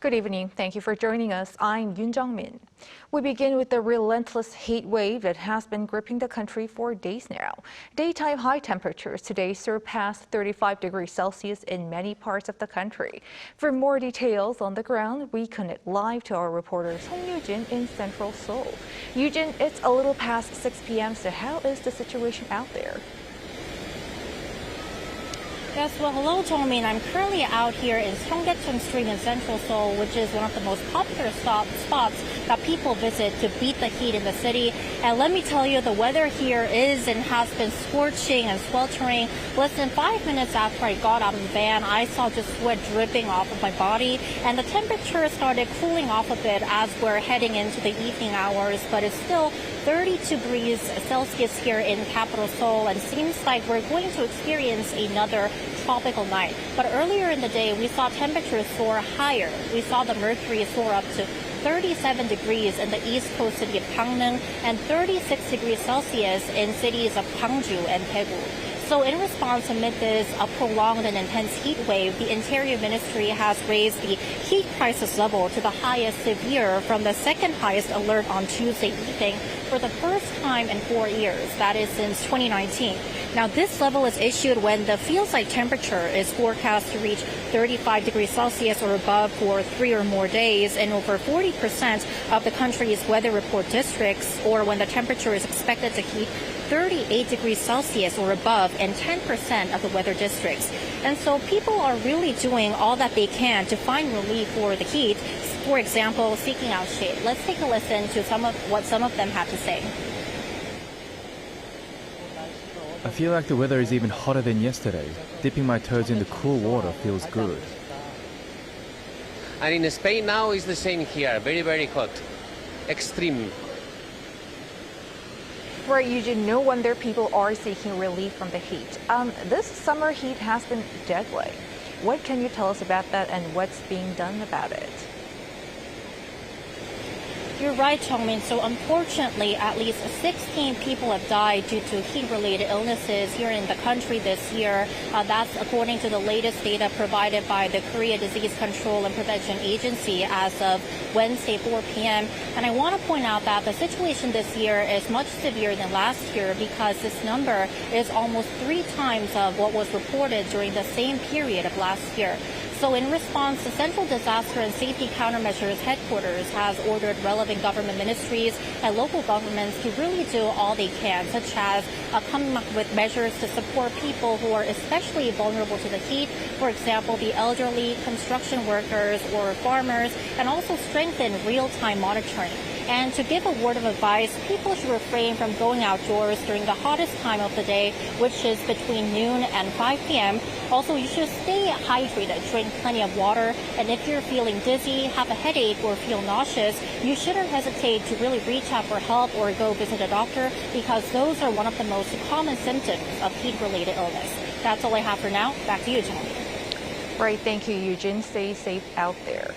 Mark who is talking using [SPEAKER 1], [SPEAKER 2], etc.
[SPEAKER 1] Good evening. Thank you for joining us. I'm Yoon Jung-min. We begin with the relentless heat wave that has been gripping the country for days now. Daytime high temperatures today surpassed 35 degrees Celsius in many parts of the country. For more details on the ground, we connect live to our reporter Song Yoo-jin in central Seoul. Yoo-jin, it's a little past 6 p.m., so how is the situation out there?
[SPEAKER 2] Yes, well, hello, Cheonggyecheon. I'm currently out here in Cheonggyecheon Street in central Seoul, which is one of the most popular spots that people visit to beat the heat in the city. And let me tell you, the weather here is and has been scorching and sweltering. Less than 5 minutes after I got out of the van, I saw just sweat dripping off of my body. And the temperature started cooling off a bit as we're heading into the evening hours, but it's still 32 degrees Celsius here in capital Seoul, and seems like we're going to experience another tropical night. But earlier in the day, we saw temperatures soar higher. We saw the mercury soar up to 37 degrees in the east coast city of Gangneung and 36 degrees Celsius in cities of Gwangju and Daegu. So in response amid this prolonged and intense heat wave, the Interior Ministry has raised the heat crisis level to the highest severe from the second highest alert on Tuesday evening for the first time in 4 years, that is since 2019. Now this level is issued when the feels-like temperature is forecast to reach 35 degrees Celsius or above for 3 or more days in over 40% of the country's weather report districts, or when the temperature is expected to heat 38 degrees Celsius or above in 10% of the weather districts. And so people are really doing all that they can to find relief for the heat. For example, seeking out shade. Let's take a listen to what some of them have to say.
[SPEAKER 3] I feel like the weather is even hotter than yesterday. Dipping my toes in the cool water feels good.
[SPEAKER 4] And in Spain now is the same here. Very, very hot. Extreme.
[SPEAKER 1] Right, Eugene, no wonder people are seeking relief from the heat. This summer heat has been deadly. What can you tell us about that and what's being done about it?
[SPEAKER 2] You're right, Cheonggyecheon. So unfortunately, at least 16 people have died due to heat-related illnesses here in the country this year. That's according to the latest data provided by the Korea Disease Control and Prevention Agency as of Wednesday, 4 p.m. And I want to point out that the situation this year is much severe than last year because this number is almost 3 times of what was reported during the same period of last year. So in response, the Central Disaster and Safety Countermeasures Headquarters has ordered relevant government ministries and local governments to really do all they can, such as coming up with measures to support people who are especially vulnerable to the heat, for example, the elderly, construction workers, or farmers, and also strengthen real-time monitoring. And to give a word of advice, people should refrain from going outdoors during the hottest time of the day, which is between noon and 5 p.m. Also, you should stay hydrated, drink plenty of water, and if you're feeling dizzy, have a headache, or feel nauseous, you shouldn't hesitate to really reach out for help or go visit a doctor, because those are one of the most common symptoms of heat-related illness. That's all I have for now. Back to you, Cheonggyecheon.
[SPEAKER 1] Right, thank you, Eugene. Stay safe out there.